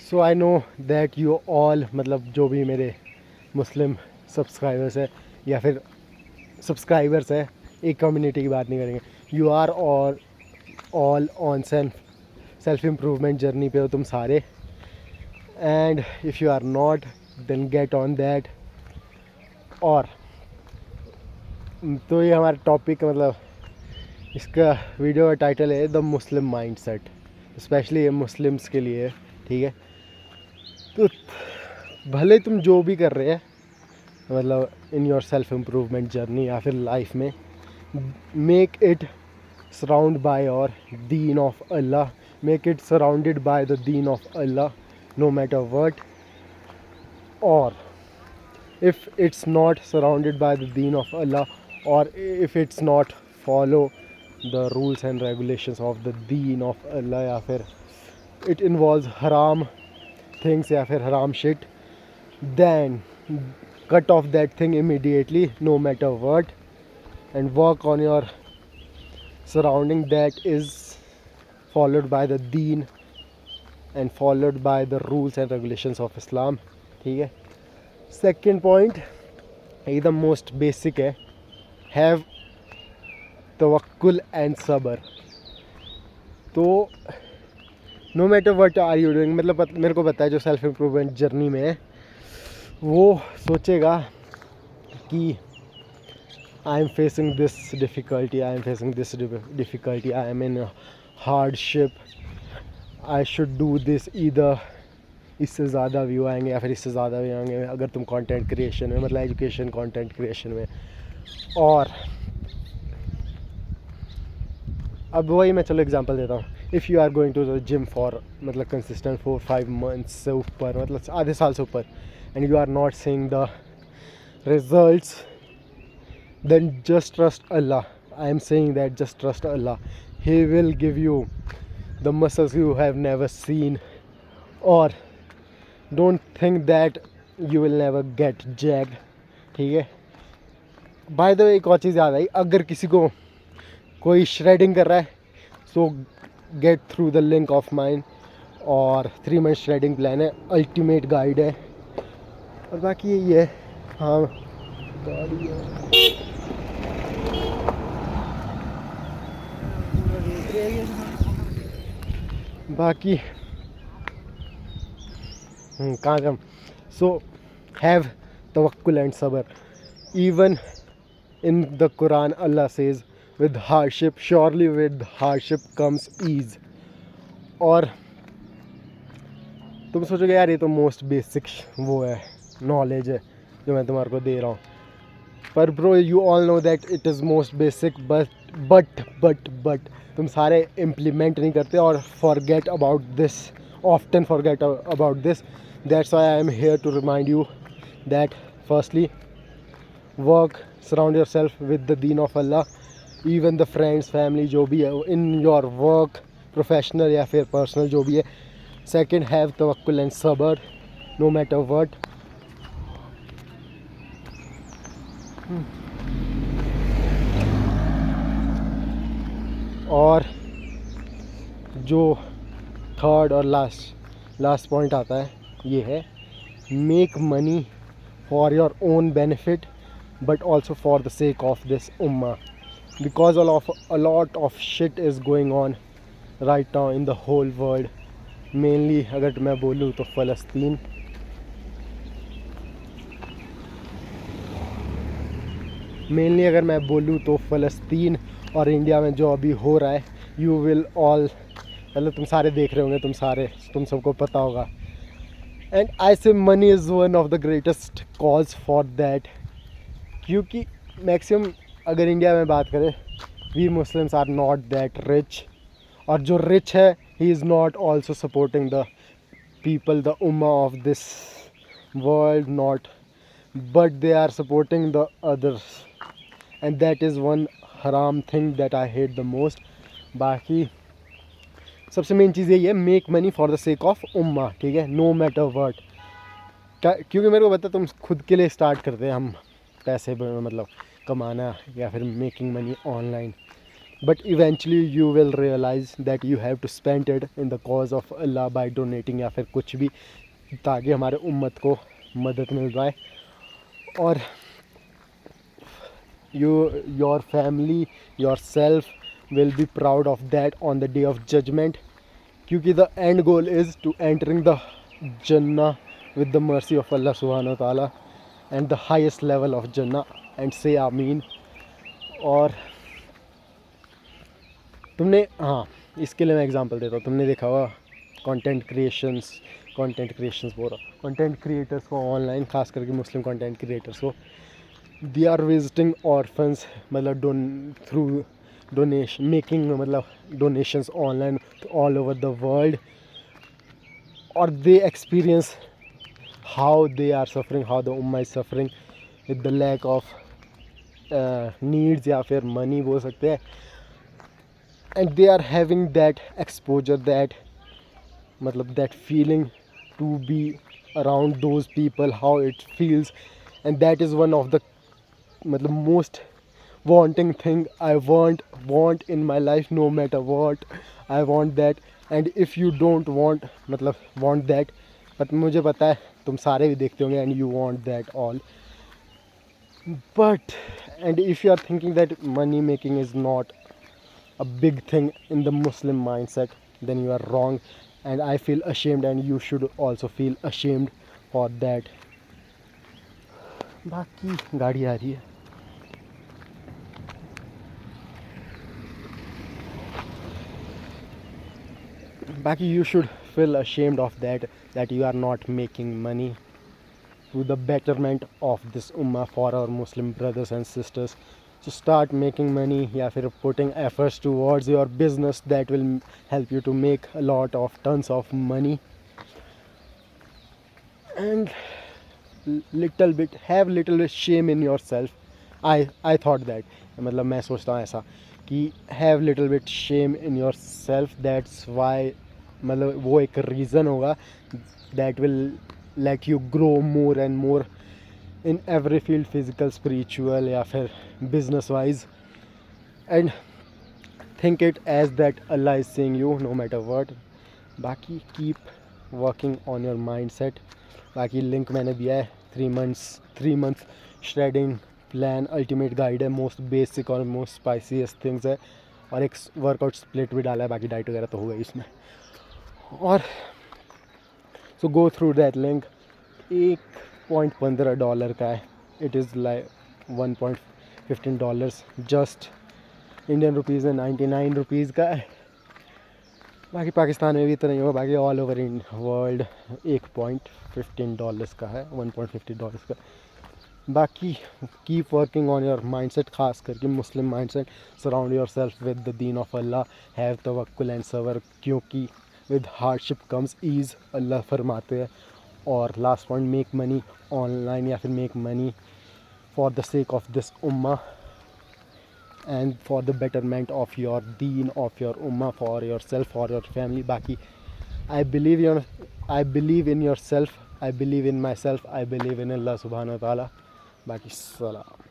So I know that you all, मतलब जो भी मेरे मुस्लिम सब्सक्राइबर्स है या फिर सब्सक्राइबर्स है, एक कम्युनिटी की बात नहीं करेंगे, you are all on self improvement journey पे हो तुम सारे. And if you are not, then get on that. और तो ये हमारा टॉपिक, मतलब इसका वीडियो का टाइटल है द मुस्लिम माइंडसेट. स्पेशली ये मुस्लिम्स के लिए, ठीक है. तो भले तुम जो भी कर रहे हैं, मतलब in your self improvement journey या फिर लाइफ में, make it surrounded by your deen of Allah, make it surrounded by the deen of Allah, no matter what. Or if it's not surrounded by the deen of Allah, or if it's not follow the rules and regulations of the deen of Allah, या फिर it involves haram things या फिर haram shit, then cut off that thing immediately, no matter what, and work on your surrounding that is followed by the deen and followed by the rules and regulations of Islam. ठीक है. Second point एकदम most basic है, have तवक्कुल and सबर. तो no matter what are you doing, मतलब मेरे को पता है जो सेल्फ इम्प्रूवमेंट जर्नी में है वो सोचेगा कि I am facing this difficulty, I am facing this difficulty, I am in a hardship, I should do this either. इससे ज़्यादा व्यू आएंगे या फिर इससे ज़्यादा व्यू आएंगे अगर तुम कंटेंट क्रिएशन में, मतलब एजुकेशन कंटेंट क्रिएशन में. और अब वही मैं चलो एग्जांपल देता हूँ. If you are going to the gym for, मतलब कंसिस्टेंट 4-5 मंथ्स से ऊपर, मतलब आधे साल से ऊपर, and you are not seeing the results, then just trust Allah. I am saying that just trust Allah. He will give you the muscles you have never seen. Or don't think that you will never get jacked. ठीक है. By the way एक और चीज़ याद आई, अगर किसी को कोई shredding कर रहा है, सो get through the link of mine, और 3 मंथ श्रेडिंग प्लान है, अल्टीमेट गाइड है. और बाकी यही है. हाँ, गाड़ी है. बाकी कहाँ कम. सो हैव तवक्कुल एंड सबर. Even in the Quran Allah says with hardship, surely with hardship comes ease. और तुम सोचोगे यार ये तो मोस्ट बेसिक वो है, नॉलेज है जो मैं तुम्हारे को दे रहा हूँ, पर bro you all know that it is most basic. But तुम सारे इम्प्लीमेंट नहीं करते और forget about this, often forget about this. That's why I am here to remind you that firstly work, surround your self with the दीन of Allah. Even the friends, family, जो भी है in your work, professional या फिर personal जो भी है. Second, have तवक्कुल एंड सबर नो मैटर वट. और जो थर्ड और लास्ट पॉइंट आता है ये है, make money for your own benefit but also for the sake of this उम्मा, because a lot of shit is going on right now in the whole world. Mainly अगर मैं बोलूँ तो फ़लस्तीन. मेनली अगर मैं बोलूँ तो फ़लस्तीन और इंडिया में जो अभी हो रहा है, यू विल ऑल, मतलब तुम सारे देख रहे होंगे, तुम सबको पता होगा. And I say money is one of the greatest cause for that. क्योंकि मैक्सिमम अगर इंडिया में बात करें, we Muslims are not that rich. और जो रिच है, he is not also supporting the people, the उम्मा of this world, not, but they are supporting the others. And that is one हराम thing that I hate the most. बाकी सबसे main चीज़ यही है, make money for the sake of उम्मा. ठीक है, no matter what. क्योंकि मेरे को पता तुम खुद के लिए स्टार्ट करते हैं हम पैसे, मतलब कमाना या फिर making money online. but eventually you will realize that you have to spend it in the cause of Allah by donating या फिर कुछ भी, ताकि हमारे उम्मत को मदद मिल जाए और your family, yourself will be proud of that on the day of judgment, क्योंकि the end goal is to entering the Jannah with the mercy of Allah subhanahu wa ta'ala and the highest level of Jannah, and say Ameen. और तुमने, हाँ, इसके लिए मैं example देता हूँ, तुमने देखा होगा कंटेंट क्रिएशंस बोल रहा, कंटेंट क्रिएटर्स को ऑनलाइन, खास करके मुस्लिम कंटेंट क्रिएटर्स को, दे आर विजिटिंग ऑर्फन्स, मतलब थ्रू डोनेशन मेकिंग, मतलब donations online all over the world, और they experience how they are suffering, how the उम्मा is suffering with the lack of needs या फिर money बोल सकते हैं, and they are having that exposure, that matlab that feeling to be around those people, how it feels. And that is one of the matlab most wanting thing I want in my life. No matter what, I want that. And if you don't want matlab want that, but मुझे पता है तुम सारे भी देखते होंगे and you want that all. But and if you are thinking that money making is not a big thing in the Muslim mindset, then you are wrong, and I feel ashamed, and you should also feel ashamed for that. बाकी गाड़ी आ रही है. बाकी you should feel ashamed of that you are not making money to the betterment of this ummah, for our Muslim brothers and sisters. So start making money, या फिर putting efforts towards your business that will help you to make a lot of tons of money, and have little bit shame in yourself. I thought that, मतलब मैं सोचता हूँ ऐसा कि have little bit shame in yourself, that's why, मतलब वो एक reason होगा that will let you grow more and more in every field, physical, spiritual या फिर business wise. And think it as that Allah is seeing you no matter what. बाकी keep working on your mindset. बाकी link मैंने दिया है, 3 months shredding plan ultimate guide है, most basic और most spiciest things है, और एक वर्कआउट स्प्लिट भी डाला है, बाकी डाइट वगैरह तो हो गई इसमें. और सो गो थ्रू दैट लिंक. $1.15 का है, it is like $1.15 just Indian rupees में, 99 रुपीज़ का है. बाकी पाकिस्तान में भी इतना ही होगा, बाकी ऑल ओवर इन वर्ल्ड $1.15 का है, $1.50 का. बाकी keep working on your mindset, खास करके Muslim mindset. Surround your self with the दीन ऑफ अल्लाह, हैव तवक्कुल एंड सबर, क्योंकि with hardship comes ease, Allah फरमाते हैं. और last point, make money online, या फिर make money for the sake of this उम्मा and for the betterment of your deen, of your ummah, for yourself, for your family. Baki I believe in yourself, I believe in myself, I believe in Allah subhanahu wa ta'ala. Baki salam.